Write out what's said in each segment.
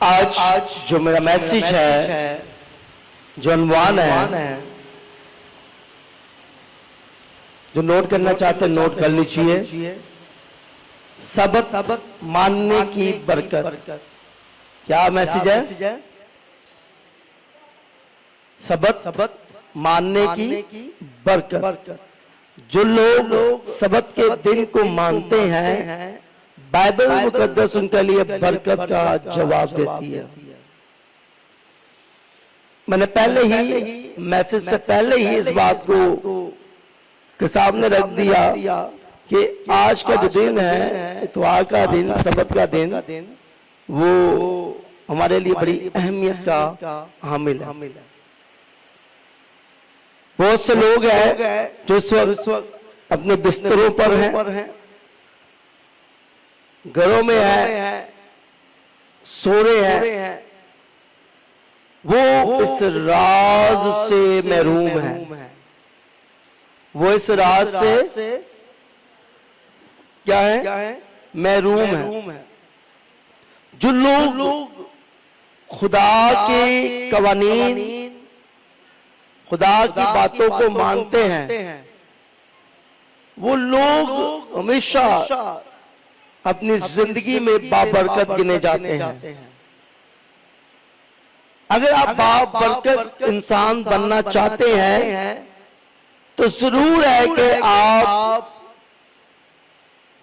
आज जो मेरा मैसेज है, जो अनवान है, जो नोट करना चाहते हैं नोट कर लीजिए। सबक मानने की बरकत। क्या मैसेज है? सबक मानने की बरकत। जो लोग सबक के दिन को मानते हैं, बाइबल मुकद्दस उनके लिए बरकत का जवाब देती है। मैंने पहले ही मैसेज से पहले ही इस बात को के सामने रख दिया कि आज का जो दिन है, इतवार का दिन, सबत का दिन, वो हमारे लिए बड़ी अहमियत का हामिल है। बहुत से लोग हैं जो इस वक्त अपने बिस्तरों पर हैं, घरों में है, सो रहे हैं, वो इस राज से महरूम है। वो इस राज से क्या है? महरूम है। जो लोग खुदा के कवानीन, खुदा की बातों को मानते हैं, वो लोग हमेशा अपनी जिंदगी में बाबरकत गिने जाते हैं। अगर आप बाबरकत इंसान बनना चाहते हैं तो जरूर है कि आप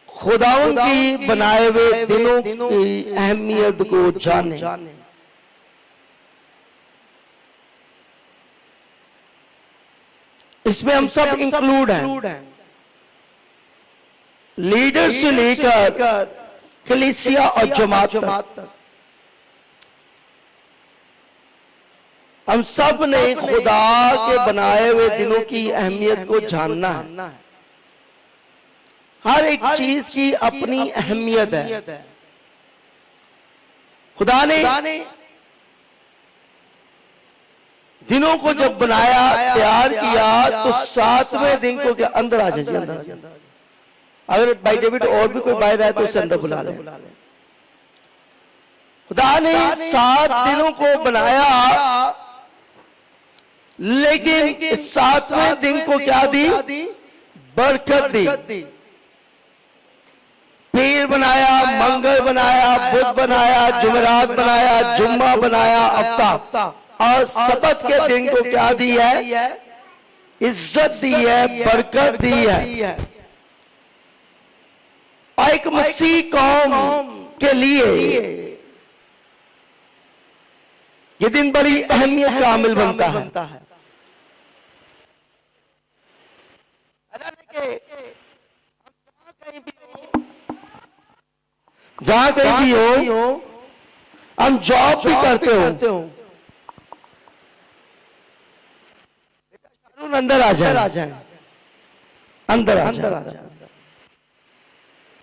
खुदावन की बनाए हुए दिनों की अहमियत को जानें। इसमें हम सब इंक्लूड हैं, लीडर से लेकर कलीसिया और जमात तक। हम सब ने खुदा के बनाए हुए दिनों की अहमियत को जानना है। हर एक चीज की अपनी अहमियत है। खुदा ने दिनों को जब बनाया, तैयार किया, तो 7वें दिन को क्या अंदर आ जाइए, अंदर। अगर भाई डेविड और भी कोई बाहर आए तो उसे अंदर बुला ले। खुदा ने 7 दिनों को बनाया, लेकिन इस 7वें दिन को क्या दी? बरकत दी। पीर बनाया, मंगल बनाया, बुध बनाया, जुमेरात बनाया, जुम्मा बनाया, हफ्ता, और सबत के दिन को क्या दी है? इज्जत दी है, बरकत दी है। और एक मसीह कौम के लिए ये दिन बड़ी अहमियत का हामिल बनता है। जहां कहीं भी हो, हम जॉब भी करते हो, अंदर आ जाए, अंदर आ जाए।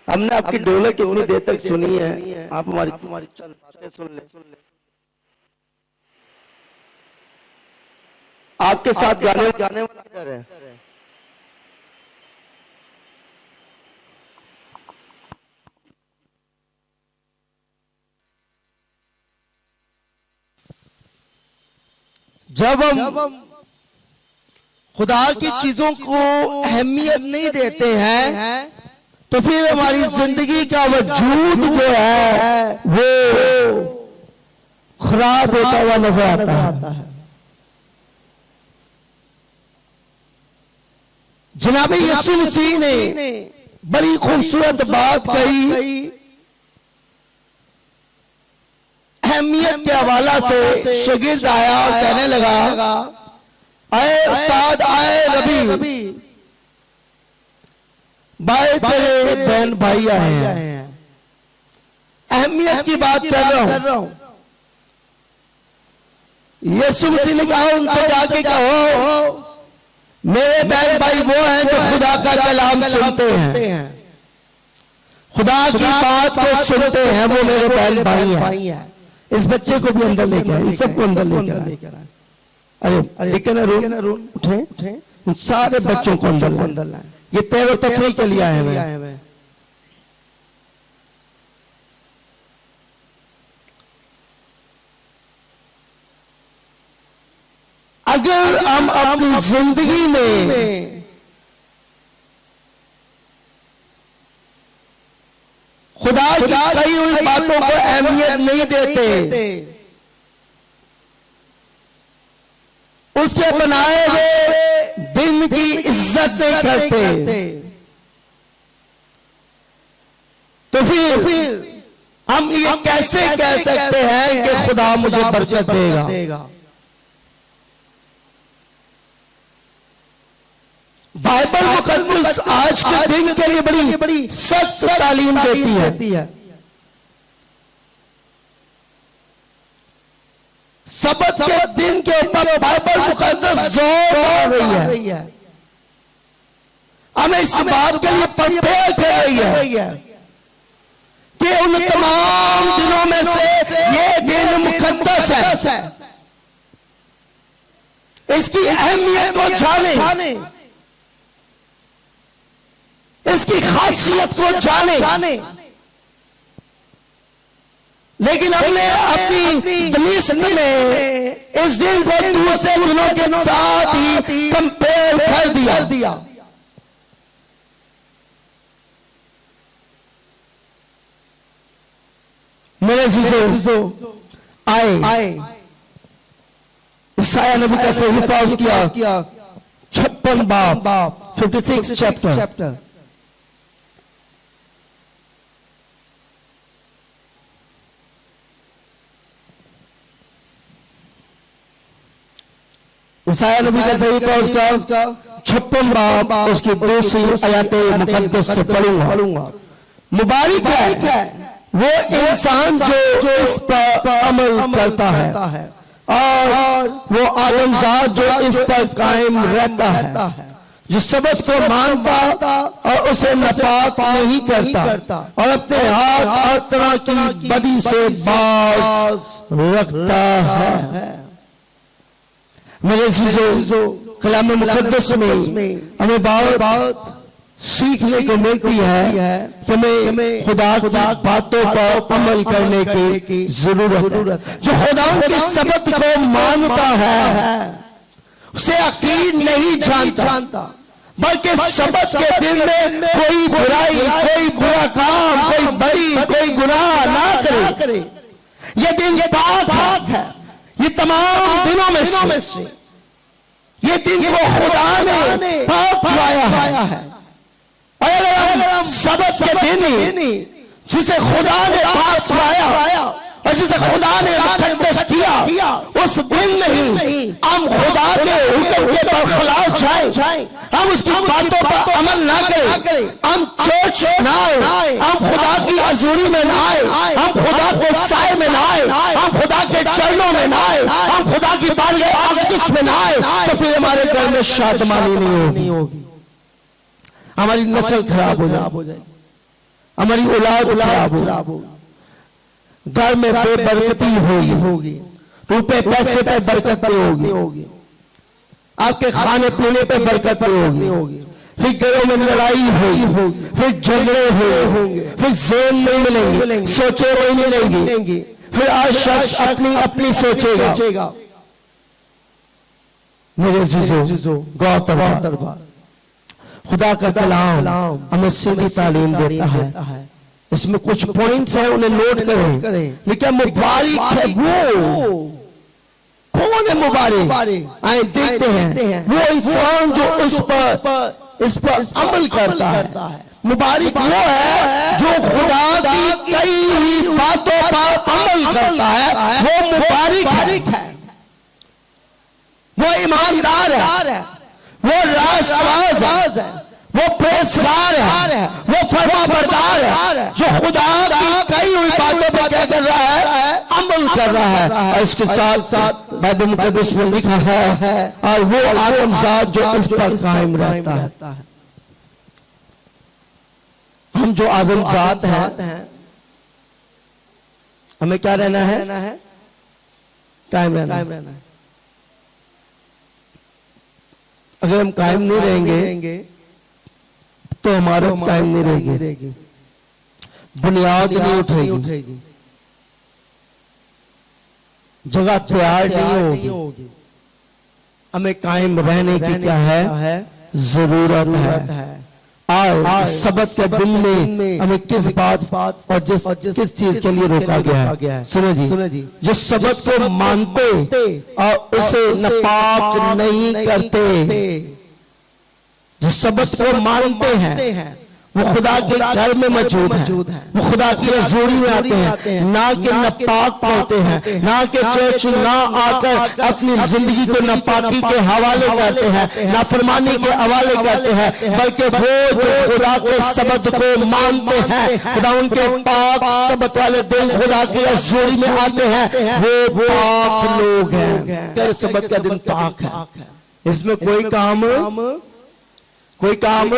हमने आपकी ढोलक कितनी देर तक सुनी है, आप हमारी चंद बातें सुन ले। आपके साथ गाने वाला है। जब हम खुदा की चीजों को अहमियत नहीं देते हैं, तो फिर हमारी जिंदगी का वजूद जो है वो खराब होता हुआ नजर आता है। जनाब यीशु मसीह ने बड़ी खूबसूरत बात कही, अहमियत के हवाला से। शागिर्द आया और कहने लगा, आए उस्ताद, आए रबी, भाई तेरे बहन भाई आए हैं, अहमियत की बात कर रहा हूं। यीशु मसीह ने कहा, उनसे जाके कहो मेरे बहन भाई वो हैं जो खुदा का कलाम सुनते हैं, खुदा की बात को सुनते हैं, वो मेरे बहन भाई हैं। इस बच्चे को भी अंदर लेकर आए, इन सबको अंदर लेकर आए। अरे लेकिन अरुण उठे, इन सारे बच्चों को अंदर लाए। ये तैरो तफरी के लिए आए हुए। अगर हम अपनी जिंदगी में खुदा की कही हुई बातों को अहमियत नहीं देते, उसके बनाए हुए दिन की इज्जत नहीं करते, तो फिर हम ये कैसे कह सकते हैं कि खुदा मुझे बरकत देगा। बाइबल मुकद्दस आज के दिन के लिए बड़ी सख्त तालीम देती है। सबत के दिन के ऊपर बाइबल मुकद्दस जोर डाल रही है, हमें इस बात के लिए प्रिपेयर कर रही है कि उन तमाम दिनों में से ये दिन मुकद्दस है, इसकी अहमियत को जाने, इसकी खासियत को जाने। लेकिन हमने अपनी दलीस में इस दिन को दूसरे दिनों के साथ ही कंपेयर कर दिया। मेरे जीजो आए ईसाया नबी का सहीफा किया 56 बाब 56 चैप्टर। ईसाया नबी का सहीफा उसका 56 बाब उसकी दूसरी आयत मुकद्दस से पढ़ूंगा। मुबारक है वो इंसान जो इस पर अमल करता है और वो आदमजात जो इस पर कायम रहता है, जो सबक को मानता और उसे नापाक नहीं करता और अपने हाथ हर तरह की बदी से बाज रखता है। मेरे जीजो कलाम मुकद्दस में हमें बहुत सीखने को मिलती है कि हमें खुदा की बातों पर अमल करने की जरूरत। जो खुदा के सबक को मानता है उसे अकीद नहीं जानता, बल्कि सबक के दिन में कोई बुराई, कोई बुरा काम, कोई गुनाह ना करे। ये दिन पाक है, ये तमाम दिनों में से ये दिन को खुदा ने पाक पाया है। और अगर हम सबक के दिन जिसे खुदा ने पाक पाया और जिसे खुदा ने मुकद्दस किया, उस दिन में ही हम खुदा के हुक्म के बरखिलाफ जाए, हम उसकी बातों पर अमल ना करें, हम चर्च ना आए, हम खुदा की हजूरी में ना आए, हम खुदा के साए में ना आए, हम खुदा के चरणों में ना आए, हम खुदा की बारगाह अक़दस में ना आए, तो फिर हमारे घर में शादमानी नहीं होगी, हमारी नस्ल खराब हो जाएगी, हमारी औलाद खराब होगी, घर में बेबरकती होगी, रुपए पैसे पे बरकत होगी, आपके खाने पीने पे बरकत होगी, फिर घरों में लड़ाई होगी, फिर झगड़े होंगे, फिर जेल नहीं मिलेंगे, सोचे नहीं मिलेंगी, फिर आज शख्स अपनी सोचेगा। मेरे जीजो गौर खुदा का कलाम हमें सीधी तालीम देता है। इसमें कुछ पॉइंट्स हैं, उन्हें नोट करें। लेकिन मुबारक है वो, कौन है मुबारक? आए देखते हैं वो इंसान जो इस पर अमल करता है। मुबारक वो है जो खुदा की कई हुई बातों पर अमल करता है, वो मुबारक है, वो ईमानदार है, वो रास्तबाज है, वो परहेजगार है, वो फरमाबरदार है, जो खुदा की कई हुई बातों पर क्या कर रहा है? अमल कर रहा है। और इसके साथ साथ बाइबल मुकद्दस में लिखा है और वो आदमजात जो इस पर कायम रहता है। हम जो आदमजात हैं, हमें क्या रहना है? कायम रहना है। अगर हम कायम नहीं रहेंगे तो हमारे कायम नहीं रहेगी, बुनियाद नहीं उठेगी, जगह तैयार नहीं होगी, हमें कायम रहने की क्या है जरूरत है। और सबत के दिन में हमें किस बात और किस चीज के लिए रोका गया है? सुनो जी, जो सबत को मानते और उसे नापाक नहीं करते, जो सबत को मानते हैं वो खुदा के घर में मौजूद है, वो खुदा की हजूरी में आते हैं, ना कि नापाक करते हैं, ना कि चर्च ना आकर अपनी जिंदगी को नापाकी के हवाले करते हैं, नाफरमानी के हवाले करते हैं, बल्कि वो जो खुदा के सबत को मानते हैं, खुदा उनके पाक सबत वाले दिन खुदा की हजूरी में आते हैं, वो पाक लोग हैं। सबत का दिन पाक है, इसमें कोई काम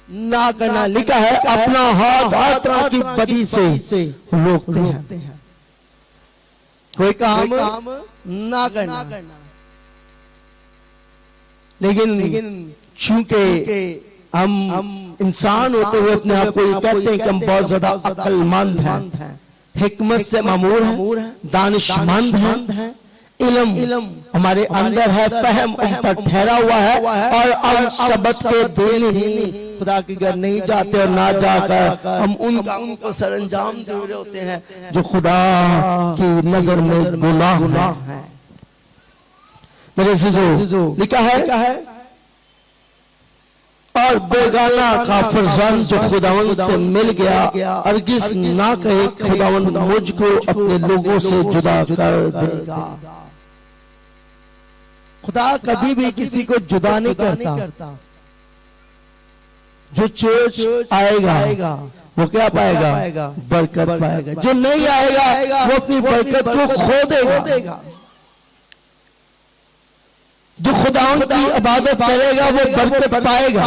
ना करना लिखा है। अपना हाथ हर तरह की बदी से रोकते हैं, कोई काम ना करना। लेकिन चूंकि हम इंसान होते हुए अपने आप को ये कहते हैं कि हम बहुत ज्यादा अक्लमंद हैं, हिकमत से मामूर हैं, दानिशमंद हैं, इल्म हमारे अंदर है, फहम उन पर ठहरा हुआ है, और हम सबत के दिन ही खुदा के घर नहीं जाते और ना जाकर हम उन कामों को सरंजाम दे रहे होते हैं जो खुदा की नजर में गुनाह है। मेरे अज़ीज़ों, लिखा है और बेगाना का फरजान जो खुदावंद से मिल गया, अर्गिस ना कहे खुदावंद मुझको अपने लोगों से जुदा कर देगा। खुदा कभी भी किसी को जुदा नहीं करता। जो चर्च आएगा वो क्या पाएगा? बरकत पाएगा। जो नहीं आएगा वो अपनी बरकत को खो देगा। जो खुदावंद की इबादत करेगा वो बरकत पाएगा,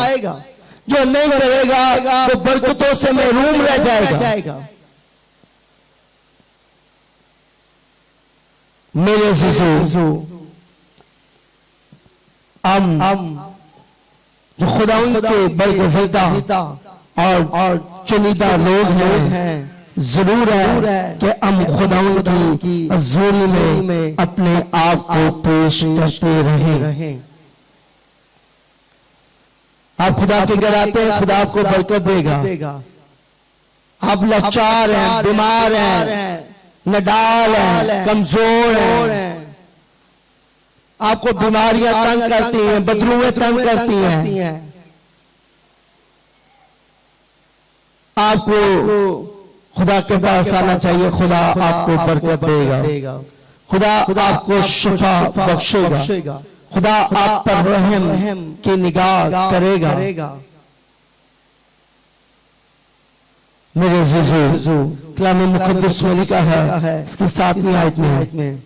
जो नहीं करेगा वो बरकतों से महरूम रह जाएगा। मेरे अज़ीज़ों, हम जो खुदावंद के बरगज़ीदा और चुनिंदा लोग हैं, जरूर है कि हम खुदावंद की हज़ूरी में अपने आप को पेश करते रहें। आप खुदा के घर आते हैं, खुदा आपको बरकत देगा। आप लाचार हैं, बीमार हैं, नडाल हैं, कमजोर हैं, आपको बीमारियां तंग करती हैं, बदरूएं तंग करती हैं, आपको खुदा के पास आना चाहिए। खुदा आपको बरकत देगा, खुदा आपको शिफा बख्शेगा, खुदा आप पर रहम की निगाह करेगा। मेरे अज़ीज़ों, कलाम मुक़द्दस में लिखा है इसकी 7वीं आयत में,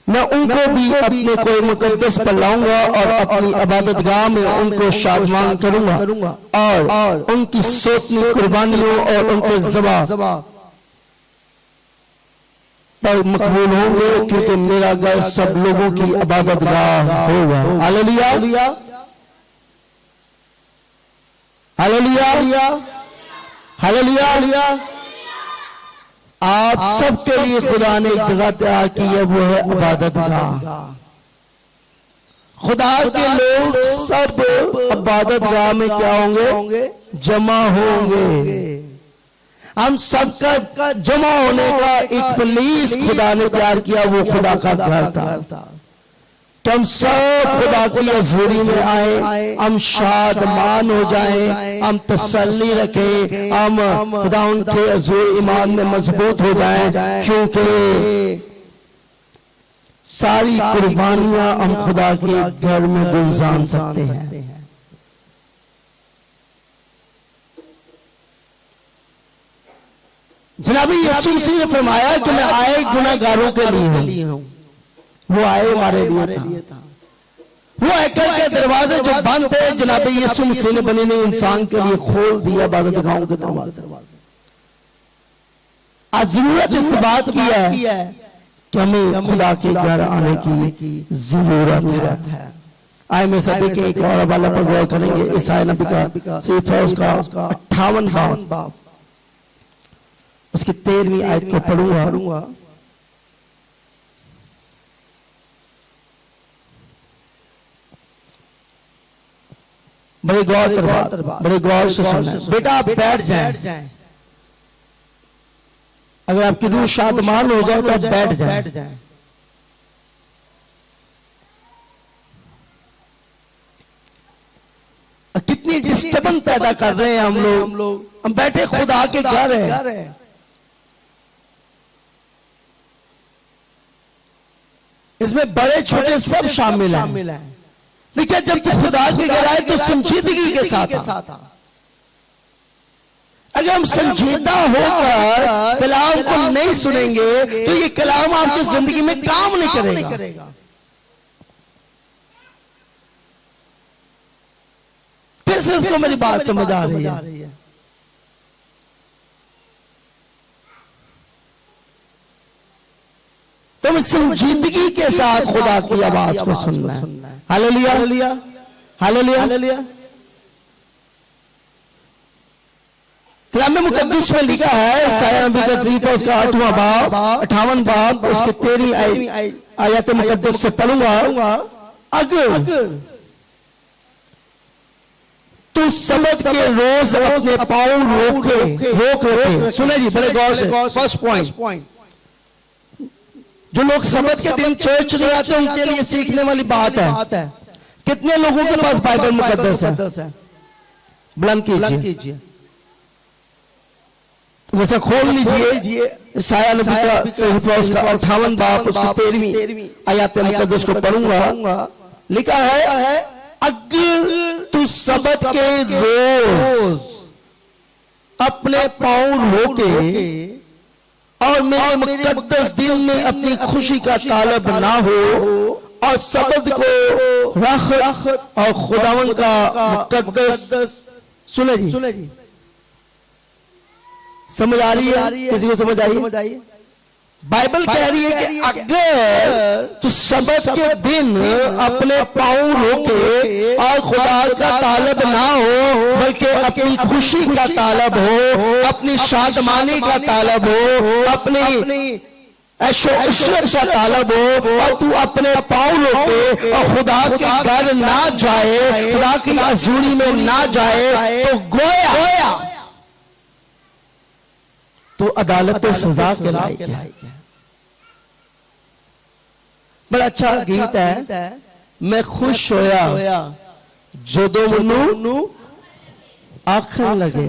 मैं उनको भी अपने कोई मुक़द्दस पर लाऊंगा और अपनी इबादतगाह में उनको शादमान करूंगा, और उनकी सोचनी कुर्बानियों और उनके ज़बा पर मकबूल होंगे, क्योंकि मेरा घर सब लोगों की इबादतगाह होगा। Hallelujah, hallelujah, hallelujah. आप सबके लिए खुदा ने एक जगह तैयार की है, वो है इबादतगाह। खुदा के लोग सब इबादतगाह में क्या होंगे? जमा होंगे। हम सबका जमा होने का एक प्लेस खुदा ने तैयार किया, वो खुदा का घर था। तो हम सब खुदा की हज़ूरी में आए, हम शादमान हो जाएं, हम तसल्ली रखें, हम खुदा उनके हज़ूर ईमान में मजबूत हो जाएं, क्योंकि सारी कुर्बानियां हम खुदा के घर में गुलजान सकते हैं। जनाबी यीशु मसीह ने फरमाया कि मैं आए गुनाहगारों के लिए हूं। वो आए हमारे लिए था। वो हैकल के दरवाजे जो बंद थे, जनाब यीशु मसीह ने बने ने इंसान के लिए खोल दिया इबादतगाहों के दरवाजे। आज जरूरत इस बात की है कि हमें खुदा के घर आने की जरूरत है। आए में सभी के एक और हवाला पर गौर करेंगे। ईसाई नबी का सीफा उसका 58 बाब उसकी 13वीं आयत को पढ़ूंगा। बड़े गौर कर बात, बड़े गौर से सुनना। बेटा आप बैठ जाएं। अगर आपकी रूह शादमान हो जाए तो आप बैठ जाएं। कितनी डिस्टर्बेंस पैदा कर रहे हैं हम लोग। हम बैठे खुदा के घर है। इसमें बड़े छोटे सब शामिल हैं। लेकिन जब तू खुदा के घर आए तो संजीदगी के साथ आ। अगर हम संजीदा होकर कलाम को नहीं सुनेंगे तो ये कलाम आपकी जिंदगी में काम नहीं करेगा। कैसे इसको मेरी बात समझ आ रही है? तुम संजीदगी के साथ खुदा की आवाज को सुनना है। Hallelujah, hallelujah. कलाम मुकद्दस में लिखा है इसाया नबी का तफसीर उसका 8वां बाब 58 बाब उसके 13 आयत मुकद्दस से पढ़ूंगा। अगर तू सबत के रोज अपने पाँव रोक रखे। सुने जी बड़े गौर से। फर्स्ट पॉइंट, जो लोग सबत के दिन चर्च नहीं आते उनके लिए सीखने वाली बात है। कितने लोगों के पास बाइबल मुकद्दस है? बुलंद कीजिए, वैसे खोल लीजिए इसाया नबी का उसका 58 बाब उसकी 13वीं आयत मुकद्दस को पढ़ूंगा। लिखा है अगर तू सबत के रोज अपने पाँव रोके और मेरे मुकद्दस दिन में अपनी खुशी का तालब ना हो और सबत को रख और खुदावन का मुकद्दस। सुने जी, समझ आ रही है? किसी को समझ आई? बाइबल कह रही है कि अगर तू सबत के दिन अपने पाँव रोके और खुदा का तालब ना हो बल्कि अपनी खुशी का तालब हो, अपनी शादमानी का तालब हो, अपनी ऐशो-इशरत का तालब हो और तू अपने पाँव रोके और खुदा के घर ना जाए, खुदा की हजूरी में ना जाए तो गोया तो अदालत सजा के लायक है। बड़ा अच्छा गीत है। मैं खुश होया जो दो मनु आखन लगे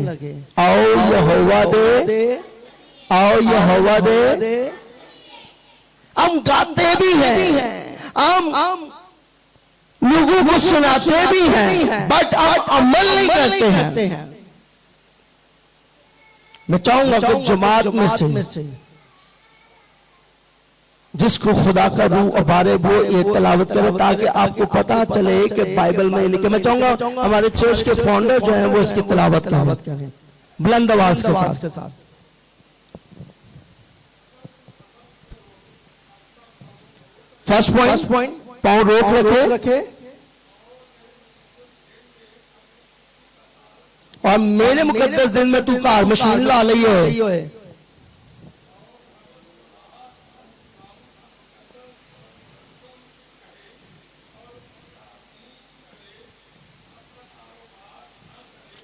आओ यहोवा दे, आओ यहोवा दे। हम गाते भी हैं, हम लोगों को सुनाते भी हैं, बट आप अमल नहीं करते हैं। मैं चाहूंगा कि जमात में से जिसको खुदा का रूह उबारे वो ये तलावत करे ताकि आपको पता चले कि बाइबल में लिखे। मैं चाहूंगा हमारे चर्च के फाउंडर जो हैं वो इसकी तलावत करें बुलंद आवाज के साथ। फर्स्ट पॉइंट, पाँव रोक रखे और मेरे मुकद्दस दिन में तू कार मशीन ला ली है।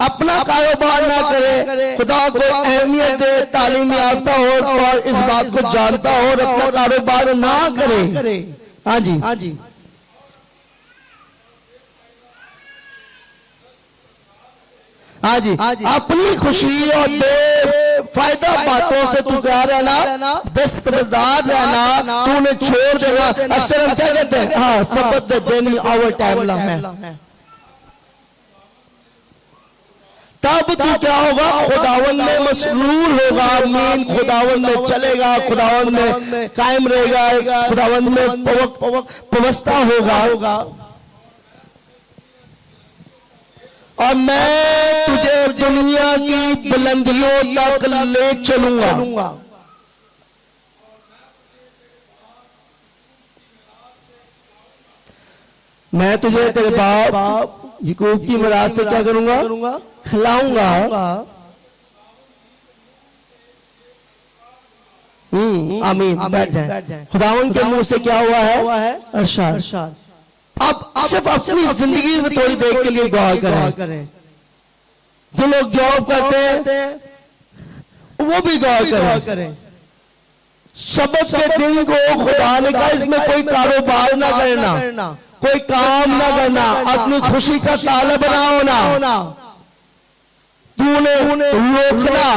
अपना कारोबार ना करे, खुदा को अहमियत दे, तालीम याफ्ता हो और इस बात को जानता हो और अपना कारोबार ना करे। हाँ जी, अपनी खुशी और बेफायदा बातों से तू क्या रहना, दस्तबरदार रहना, तूने छोड़ देना। अक्सर हम क्या कहते हैं, हाँ सबत देनी ओवर टाइम ला है। तब तू क्या होगा, खुदावन में मसरूर होगा, मीन खुदावन में चलेगा, खुदावन में कायम रहेगा, खुदावन में पवस्ता होगा। और मैं तुझे दुनिया की बुलंदियों तक ले चलूंगा। मैं तुझे तेरे बाप याकूब की मिरास से क्या करूंगा, खिलाऊंगा। आमीन। बैठ जाए। खुदावन के मुंह से क्या हुआ है, अरशाद। अब सिर्फ अपनी जिंदगी में थोड़ी देर के लिए गौर करें। जो लोग जॉब करते हैं वो भी गौर करें। सबक के दिन को खुदा ने कहा इसमें कोई कारोबार ना करना, कोई काम ना करना, अपनी खुशी का ताला बनाओ ना, तूने रोकना।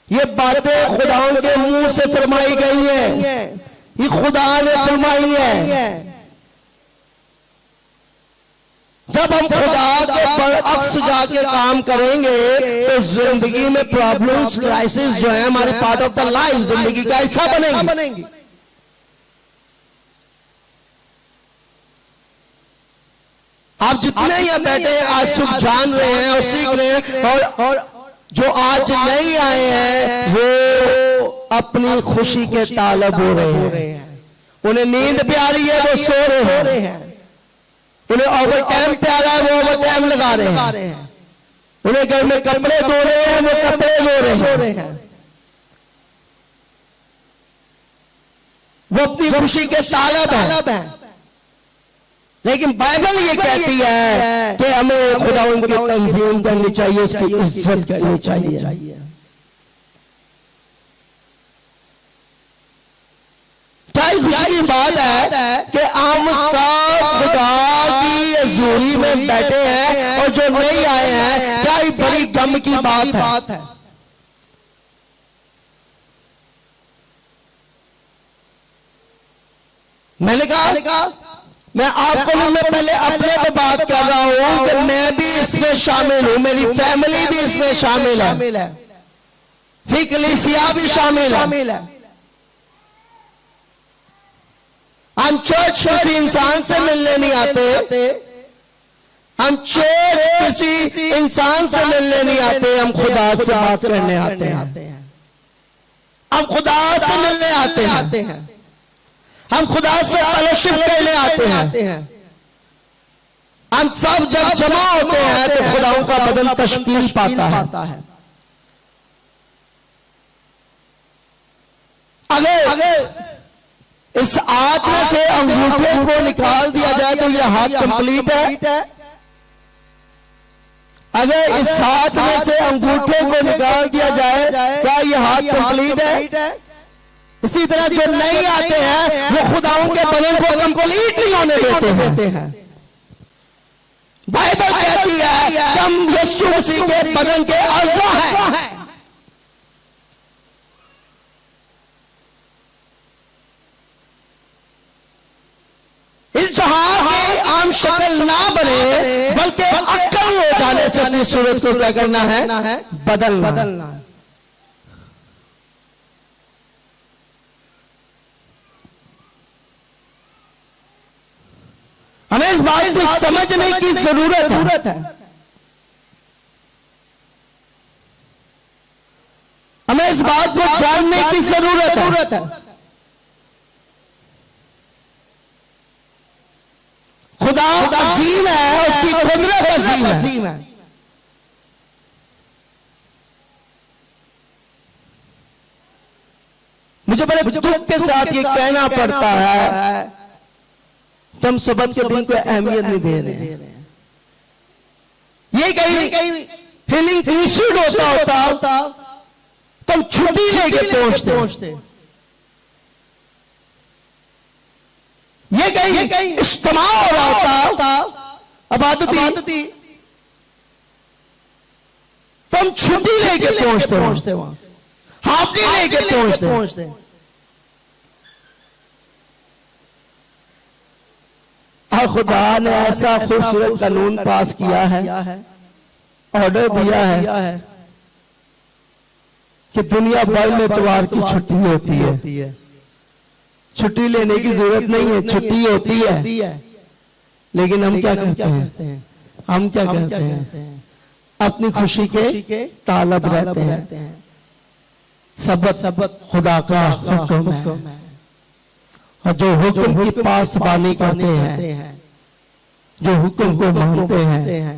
ये बातें खुदाओं के मुंह से फरमाई गई है, ये खुदा ने फरमाई है। जब हम खुदा के बरअक्स जाके काम करेंगे तो जिंदगी में प्रॉब्लम्स, क्राइसिस जो है हमारे पार्ट ऑफ द लाइफ, जिंदगी का हिस्सा बनेंगे। आप जितने यहाँ बैठे आज सुख जान रहे हैं और सीख रहे हैं, और जो आज नहीं आए हैं वो अपनी खुशी के तालब हो रहे हैं। उन्हें नींद प्यारी है वो सो रहे हैं, उन्हें ओवर टाइम प्यारा है वो ओवर टाइम लगा रहे हैं, उन्हें घर में कपड़े धो रहे हैं वो कपड़े धो रहे हैं। वो अपनी खुशी के तालब है। लेकिन बाइबल ये कहती है कि हमें खुदा उनकी तंजीम करनी चाहिए, उसकी इज्जत करनी चाहिए। क्या खुशी की बात है कि हम सब खुदा की हजूरी में बैठे हैं और जो नहीं आए हैं, क्या बड़ी गम की बात है। मैंने कहा मैं आपको नहीं, मैं पहले अपने पे बात कर रहा हूं कि मैं भी इसमें शामिल हूं, मेरी फैमिली भी इसमें शामिल है, फिर कलीसिया भी शामिल है। हम चर्च किसी इंसान से मिलने नहीं आते, हम चर्च किसी इंसान से मिलने नहीं आते, हम खुदा से बात करने आते हैं। हम खुदा से मिलने आते हैं, हम खुदा से फेलोशिप करने आते हैं। हम सब जब जमा होते हैं तो खुदाओं का बदन तश्कील पाता है। अगर इस हाथ में से अंगूठे को निकाल दिया जाए तो यह हाथ कंप्लीट है। अगर इस हाथ में से अंगूठे को निकाल दिया जाए क्या यह हाथ कंप्लीट है? इसी तरह जो नहीं आते हैं वो खुदाओं के बदन को कंप्लीट नहीं होने देते हैं। बाइबल कहती है हम यीशु मसीह के बदन के अज़ा हैं। इस जहां की आम शक्ल ना बने बल्कि अक्ल हो जाने से अपनी सूरत को क्या करना है? बदलना। हमें इस बात को समझने की जरूरत है। हमें इस बात को जानने की जरूरत है। खुदा अजीम है, उसकी कुदरत अजीम है। मुझे बड़े दुख के साथ ये कहना पड़ता है तुम सबत के दिन को अहमियत नहीं दे रहे हैं। ये कहीं हीलिंग इंस्टीट्यूट होता तुम छुट्टी लेके पहुंचते। ये कहीं इज्तिमा हो रहा होता अबादती तुम छुट्टी लेके पहुंचते वहां, हाफ डे लेके पहुंचते। और खुदा ने ऐसा खूबसूरत कानून पास किया है, ऑर्डर दिया है कि दुनिया भर में इतवार की छुट्टी होती है। छुट्टी लेने की जरूरत नहीं है, छुट्टी होती है। लेकिन हम क्या करते हैं? हम क्या करते हैं? अपनी खुशी के तालब रहते हैं। सबत खुदा का हुक्म है, और जो हुक्म की पासबानी करते हैं, जो हुक्म को मानते हैं,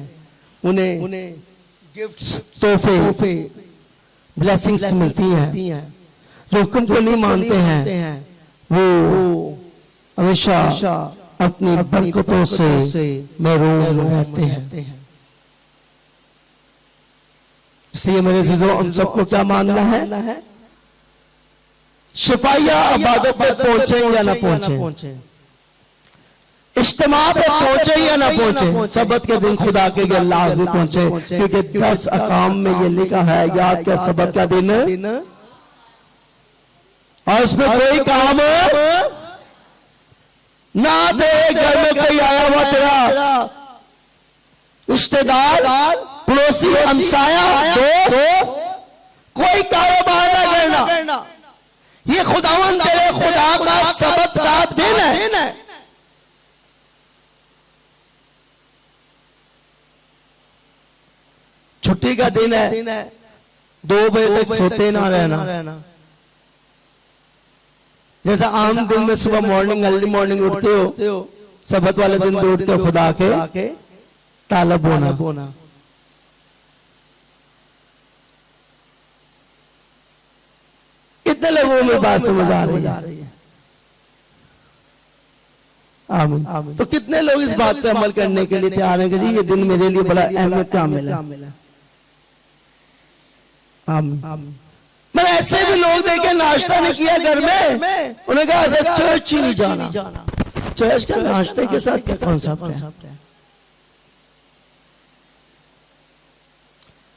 उन्हें गिफ्ट्स, तोहफे, ब्लेसिंग्स मिलती हैं। जो हुक्म को नहीं मानते हैं वो हमेशा अपनी बरकतों से महरूम रहते हैं। इसलिए मेरे अज़ीज़ों, उन सबको क्या मानना है? शिफाइया इबादत पे पहुंचे या ना पहुंचे, इज्तिमा पे पहुंचे या ना पहुंचे, सबत के दिन खुदा के घर लाज़मी पहुंचे, क्योंकि 10 अकाम में ये लिखा है, याद क्या सबत का दिन, और उसमें कोई काम ना दे। घर में कोई आया हुआ तेरा रिश्तेदार, पड़ोसी, हमसाया, दोस्त, कोई कारोबार ना करना। ये खुदावंद तेरे खुदा का सबत का दिन है। छुट्टी का दिन है, 2 बजे तक सोते ना रहना। जैसा आम दिन में सुबह मॉर्निंग, अर्ली मॉर्निंग उठते हो, सबत वाले दिन भी उठते हो खुदा के तालब होना। कितने लोगों में बात समझ आ रही है? आमीन। तो कितने लोग इस बात पे अमल करने के लिए तैयार हैं कि जी ये दिन मेरे लिए बड़ा अहमियत का मिला? आमीन। मैंने ऐसे भी लोग देखे नाश्ता नहीं किया घर में, उन्हें कहा चर्च ही नहीं जाना। चर्च का नाश्ते के साथ क्या कॉन्सेप्ट है?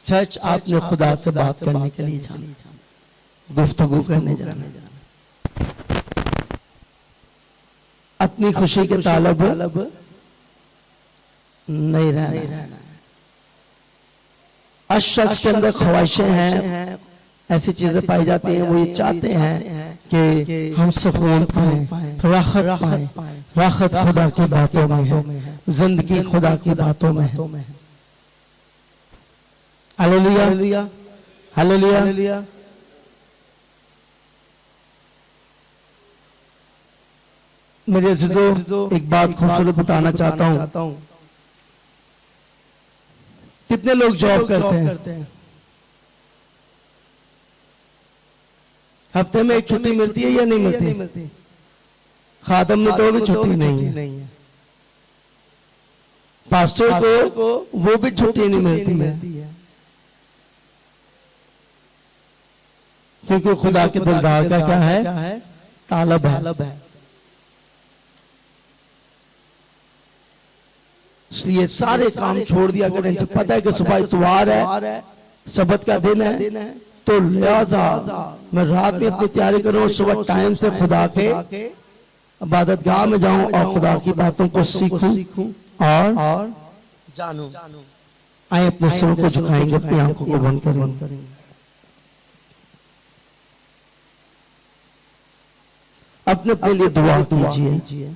चर्च आपने खुदा से बात करने के लिए जाना, गुफ्तगू करने जाना, अपनी खुशी के तालब नहीं रहना। हर शख्स के अंदर ख्वाहिशें हैं, ऐसी चीजें पाई जाती हैं, वो ये चाहते हैं कि हम सुकून पाएं, राहत पाएं। राहत खुदा की बातों में है, जिंदगी खुदा की बातों में है। Hallelujah, hallelujah. मेरे अज़ीज़ों, एक बात खूबसूरत बताना चाहता हूं। कितने लोग जॉब करते हैं? हफ्ते में एक छुट्टी मिलती है या नहीं मिलती? खादम में तो भी छुट्टी नहीं है, पास्टर को वो भी छुट्टी नहीं मिलती है, क्योंकि खुदा के दिलदार का क्या है? तालब है। इसलिए सारे काम छोड़ दिया करें। जब पता है कि सुबह इतवार है, सबत का दिन है, तो लिहाजा मैं रात में अपनी तैयारी करूं, सुबह टाइम से खुदा के इबादतगाह में जाऊं और खुदा की बातों को सीखूं और जानूं। आए अपने सिर को झुकाएंगे, अपनी आंखों को बंद करेंगे। अपने लिए दुआ कीजिए।